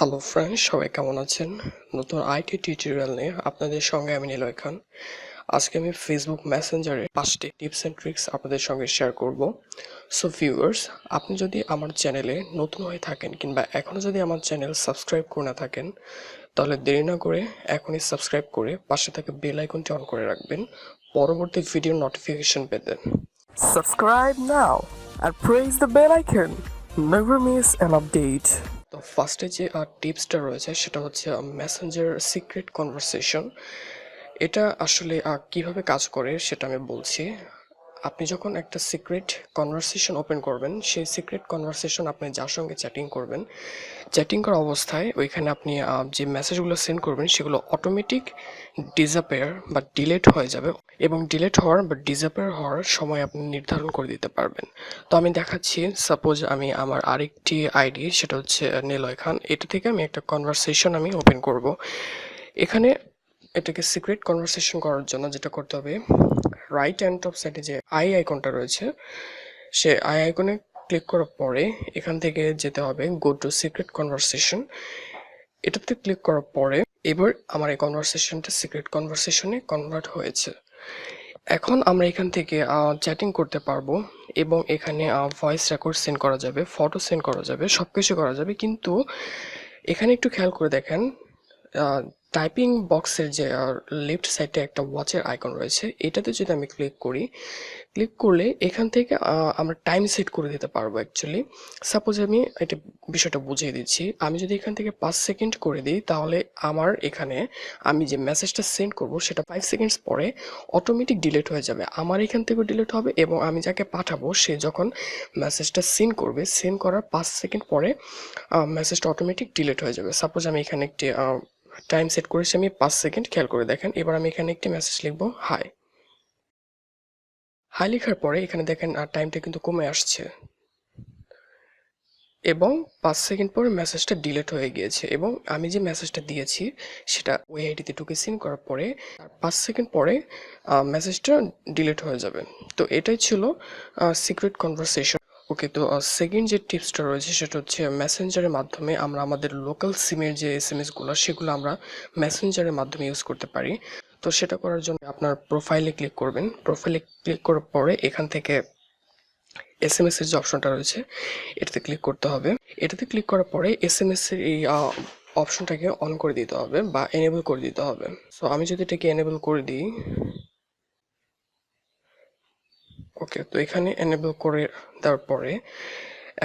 Hello friends, সবাই কেমন আছেন? নতুন আইটি টিউটোরিয়াল নিয়ে আপনাদের সঙ্গে আমি নিলয় খান। আজকে আমি ফেসবুক মেসেঞ্জারে 5টি টিপস অ্যান্ড ট্রিক্স আপনাদের সঙ্গে শেয়ার করব। সো ভিউয়ার্স, আপনি যদি আমার চ্যানেলে নতুন হয়ে থাকেন কিংবা এখনও যদি আমার চ্যানেল সাবস্ক্রাইব করে না থাকেন, তাহলে দেরি না করে এখনই সাবস্ক্রাইব করে পাশে থাকা বেল আইকনটি অন করে রাখবেন পরবর্তী ভিডিও নোটিফিকেশন পেতে। Subscribe now and press the bell icon. Never miss an update. তো ফার্স্টে যে টিপসটা রয়েছে সেটা হচ্ছে মেসেঞ্জার সিক্রেট কনভারসেশন। এটা আসলে কিভাবে কাজ করে সেটা আমি বলছি। আপনি যখন একটা সিক্রেট কনভারসেশন ওপেন করবেন, সেই সিক্রেট কনভারসেশন আপনি যার সঙ্গে চ্যাটিং করবেন, চ্যাটিং করা অবস্থায় ওইখানে আপনি যে মেসেজগুলো সেন্ড করবেন সেগুলো অটোমেটিক ডিসঅ্যাপিয়ার বা ডিলেট হয়ে যাবে, এবং ডিলেট হওয়ার বা ডিসঅ্যাপিয়ার হওয়ার সময় আপনি নির্ধারণ করে দিতে পারবেন। তো আমি দেখাচ্ছি, সাপোজ আমি আমার আরেকটি আইডি, সেটা হচ্ছে নিলয় খান, এটা থেকে আমি একটা কনভারসেশন আমি ওপেন করব। এখানে এটাকে সিক্রেট কনভারসেশন করার জন্য যেটা করতে হবে, রাইট হ্যান্ড টপ সাইডে যে আই আইকনটা রয়েছে, সে আই আইকনে ক্লিক করার পরে এখান থেকে যেতে হবে গো টু সিক্রেট কনভারসেশন। এটাতে ক্লিক করার পরে এবার আমার এই কনভারসেশনটা সিক্রেট কনভারসেশনে কনভার্ট হয়েছে। এখন আমরা এখান থেকে চ্যাটিং করতে পারবো, এবং এখানে ভয়েস রেকর্ড সেন্ড করা যাবে, ফটো সেন্ড করা যাবে, সব কিছু করা যাবে। কিন্তু এখানে একটু খেয়াল করে দেখেন, টাইপিং বক্সের যে লেফট সাইডে একটা ওয়াচের আইকন রয়েছে, এটাতে যদি আমি ক্লিক করি, ক্লিক করলে এখান থেকে আমরা টাইম সেট করে দিতে পারবো অ্যাকচুয়ালি। সাপোজ আমি এটা বিষয়টা বুঝিয়ে দিচ্ছি। আমি যদি এখান থেকে 5 সেকেন্ড করে দিই, তাহলে আমার এখানে আমি যে মেসেজটা সেন্ড করব সেটা 5 সেকেন্ডস পরে অটোমেটিক ডিলিট হয়ে যাবে, আমার এখান থেকেও ডিলিট হবে, এবং আমি যাকে পাঠাবো সে যখন মেসেজটা সেন্ড করবে, সেন্ড করার 5 সেকেন্ড পরে মেসেজটা অটোমেটিক ডিলিট হয়ে যাবে। সাপোজ আমি এখানে একটি টাইম সেট করেছি আমি 5 সেকেন্ড, খেয়াল করে দেখেন। এবার আমি এখানে একটি মেসেজ লিখবো, হাই। হাই লেখার পরে এখানে দেখেন টাইমটা কিন্তু কমে আসছে, এবং 5 সেকেন্ড পরে মেসেজটা ডিলিট হয়ে গিয়েছে, এবং আমি যে মেসেজটা দিয়েছি সেটা ওই আইডিতে ঢুকে সিন করার পরে 5 সেকেন্ড পরে মেসেজটা ডিলিট হয়ে যাবে। তো এটাই ছিল সিক্রেট কনভারসেশন। ওকে, তো সেকেন্ড যে টিপসটা রয়েছে সেটা হচ্ছে মেসেঞ্জারের মাধ্যমে আমরা আমাদের লোকাল সিমের যে এসএমএসগুলো সেগুলো আমরা মেসেঞ্জারের মাধ্যমে ইউজ করতে পারি। তো সেটা করার জন্য আপনার প্রোফাইলে ক্লিক করবেন। প্রোফাইলে ক্লিক করার পরে এখান থেকে এসএমএস এর যে অপশনটা রয়েছে এটাতে ক্লিক করতে হবে। এটাতে ক্লিক করার পরে এসএমএস এর এই অপশনটাকে অন করে দিতে হবে বা এনেবল করে দিতে হবে। সো আমি যদি এটাকে এনেবল করে দিই, ওকে, তো এখানে এনেবল করে দেওয়ার পরে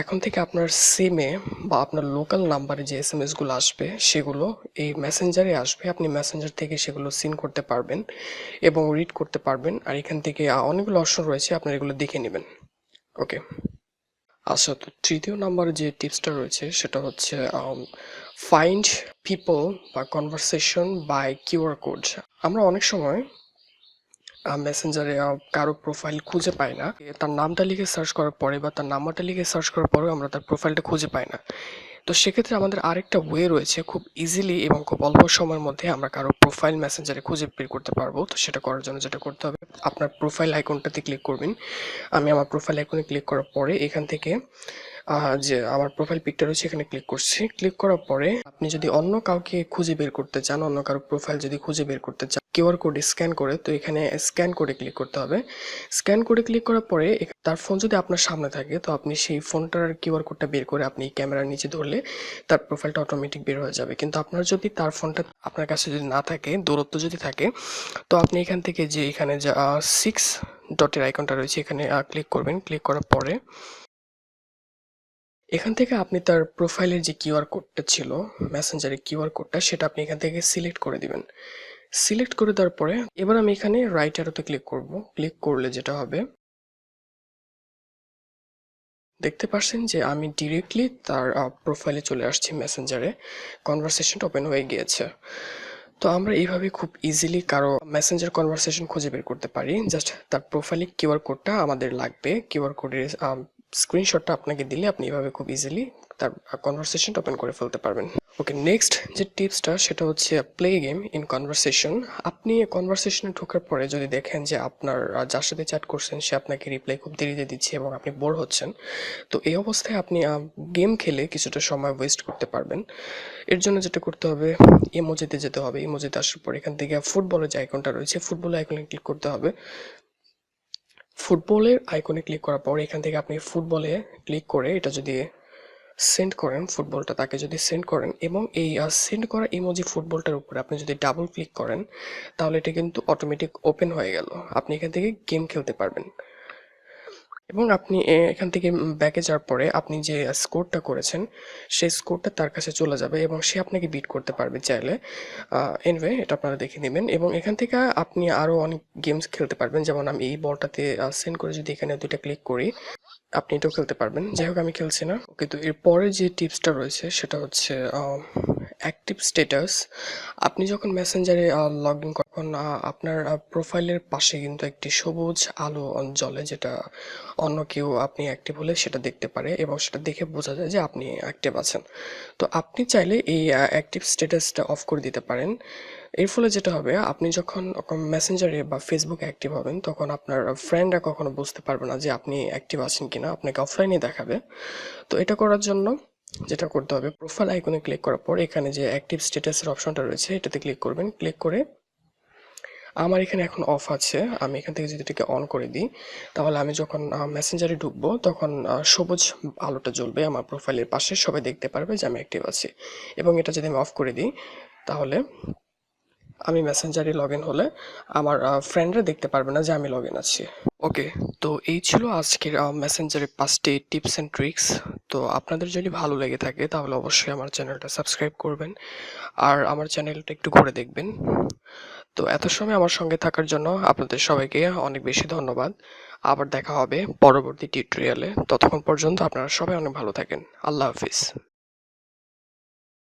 এখন থেকে আপনার সিমে বা আপনার লোকাল নাম্বারে যে এসএমএসগুলো আসবে সেগুলো এই মেসেঞ্জারে আসবে। আপনি মেসেঞ্জার থেকে সেগুলো সিন করতে পারবেন এবং রিড করতে পারবেন। আর এখান থেকে অনেকগুলো অপশন রয়েছে, আপনারা এগুলো দেখে নেবেন। ওকে, আচ্ছা, তো তৃতীয় নাম্বার যে টিপসটা রয়েছে সেটা হচ্ছে ফাইন্ড পিপল বা কনভারসেশন বাই কিউআর কোড। আমরা অনেক সময় মেসেঞ্জারে কারো প্রোফাইল খুঁজে পাই না, তার নামটা লিখে সার্চ করার পরে বা তার নাম্বারটা লিখে সার্চ করার পরেও আমরা তার প্রোফাইলটা খুঁজে পাই না। তো সেক্ষেত্রে আমাদের আরেকটা ওয়ে রয়েছে, খুব ইজিলি এবং খুব অল্প সময়ের মধ্যে আমরা কারো প্রোফাইল মেসেঞ্জারে খুঁজে বের করতে পারবো। তো সেটা করার জন্য যেটা করতে হবে, আপনার প্রোফাইল আইকনটাতে ক্লিক করবেন। আমি আমার প্রোফাইল আইকনে ক্লিক করার পরে এখান থেকে যে আমার প্রোফাইল পিকটা রয়েছে এখানে ক্লিক করছি। ক্লিক করার পরে আপনি যদি অন্য কাউকে খুঁজে বের করতে চান, অন্য কারো প্রোফাইল যদি খুঁজে বের করতে চান কিউআর কোড স্ক্যান করে, তো এখানে স্ক্যান কোডে ক্লিক করতে হবে। স্ক্যান কোডে ক্লিক করার পরে তার ফোন যদি আপনার সামনে থাকে, তো আপনি সেই ফোনটার কিউআর কোডটা বের করে আপনি ক্যামেরার নিচে ধরলে তার প্রোফাইলটা অটোমেটিক বের হয়ে যাবে। কিন্তু আপনার যদি তার ফোনটা আপনার কাছে যদি না থাকে, দূরত্ব যদি থাকে, তো আপনি এখান থেকে যে এখানে যে 6 ডটের আইকনটা রয়েছে এখানে ক্লিক করবেন। ক্লিক করার পরে এখান থেকে আপনি তার প্রোফাইলের যে কিউআর কোডটা ছিল, মেসেঞ্জারের কিউআর কোডটা, সেটা আপনি এখান থেকে সিলেক্ট করে দিবেন। সিলেক্ট করে দেওয়ার পরে এবার আমি এখানে রাইট অ্যারোতে ক্লিক করব। ক্লিক করলে যেটা হবে, দেখতে পাচ্ছেন যে আমি ডিরেক্টলি তার প্রোফাইলে চলে আসছি, মেসেঞ্জারে কনভারসেশনটা ওপেন হয়ে গিয়েছে। তো আমরা এইভাবে খুব ইজিলি কারো মেসেঞ্জার কনভারসেশন খুঁজে বের করতে পারি। জাস্ট তার প্রোফাইলে কিউআর কোডটা আমাদের লাগবে, কিউআর কোডের স্ক্রিনশটটা আপনাকে দিলে আপনি এভাবে খুব ইজিলি তার কনভারসেশনটা ওপেন করে ফেলতে পারবেন। ওকে, নেক্সট যে টিপসটা সেটা হচ্ছে প্লে গেম ইন কনভারসেশন। আপনি কনভারসেশনে ঢোকার পরে যদি দেখেন যে আপনার যার সাথে চ্যাট করছেন সে আপনাকে রিপ্লাই খুব দেরিতে দিচ্ছে এবং আপনি বোর হচ্ছেন, তো এই অবস্থায় আপনি গেম খেলে কিছুটা সময় ওয়েস্ট করতে পারবেন। এর জন্য যেটা করতে হবে, ইমোজিতে যেতে হবে। ইমোজিতে আসার পর এখান থেকে ফুটবলের যে আইকনটা রয়েছে ফুটবলের আইকনে ক্লিক করতে হবে। ফুটবলের আইকনে ক্লিক করার পর এখান থেকে আপনি ফুটবলে ক্লিক করে এটা যদি সেন্ড করেন, ফুটবলটা তাকে যদি সেন্ড করেন এবং এই সেন্ড করা ইমোজি ফুটবলটার উপরে আপনি যদি ডাবল ক্লিক করেন, তাহলে এটা কিন্তু অটোমেটিক ওপেন হয়ে গেল। আপনি এখান থেকে গেম খেলতে পারবেন এবং আপনি এখান থেকে ব্যাকে যাওয়ার পরে আপনি যে স্কোরটা করেছেন সেই স্কোরটা তার কাছে চলে যাবে এবং সে আপনাকে বিট করতে পারবে চাইলে। এনিওয়ে, এটা আপনারা দেখে নেবেন এবং এখান থেকে আপনি আরও অনেক গেমস খেলতে পারবেন। যেমন আমি এই বলটাতে সেন্ড করে যদি এখানে দুইটা ক্লিক করি, আপনি এটাও খেলতে পারবেন। যাই হোক, আমি খেলছি না। ওকে, তো এরপরে যে টিপসটা রয়েছে সেটা হচ্ছে অ্যাক্টিভ স্ট্যাটাস। আপনি যখন মেসেঞ্জারে লগ ইন কখন আপনার প্রোফাইলের পাশে কিন্তু একটি সবুজ আলো জ্বলে, যেটা অন্য কেউ আপনি অ্যাক্টিভ হলে সেটা দেখতে পারে এবং সেটা দেখে বোঝা যায় যে আপনি অ্যাক্টিভ আছেন। তো আপনি চাইলে এই অ্যাক্টিভ স্ট্যাটাসটা অফ করে দিতে পারেন। এর ফলে যেটা হবে, আপনি যখন মেসেঞ্জারে বা ফেসবুকে অ্যাক্টিভ হবেন তখন আপনার ফ্রেন্ডরা কখনো বুঝতে পারবে না যে আপনি অ্যাক্টিভ আছেন কিনা, আপনাকে অফলাইনে দেখাবে। তো এটা করার জন্য যেটা করতে হবে, প্রোফাইল আইকনে ক্লিক করার পর এখানে যে অ্যাক্টিভ স্ট্যাটাসের অপশনটা রয়েছে এটাতে ক্লিক করবেন। ক্লিক করে আমার এখানে এখন অফ আছে, আমি এখান থেকে যদি এটাকে অন করে দিই, তাহলে আমি যখন মেসেঞ্জারে ঢুকবো তখন সবুজ আলোটা জ্বলবে আমার প্রোফাইলের পাশে, সবাই দেখতে পারবে যে আমি অ্যাক্টিভ আছি। এবং এটা যদি আমি অফ করে দিই, তাহলে আমি মেসেঞ্জারে লগ ইন হলে আমার ফ্রেন্ডরা দেখতে পারবে না যে আমি লগ ইন আছি। ওকে, তো এই ছিল আজকের মেসেঞ্জারের 5টি টিপস অ্যান্ড ট্রিক্স। তো আপনাদের যদি ভালো লেগে থাকে তাহলে অবশ্যই আমার চ্যানেলটা সাবস্ক্রাইব করবেন আর আমার চ্যানেলটা একটু ঘুরে দেখবেন। তো এত সময় আমার সঙ্গে থাকার জন্য আপনাদের সবাইকে অনেক বেশি ধন্যবাদ। আবার দেখা হবে পরবর্তী টিউটোরিয়ালে। ততক্ষণ পর্যন্ত আপনারা সবাই অনেক ভালো থাকেন। আল্লাহ হাফিজ।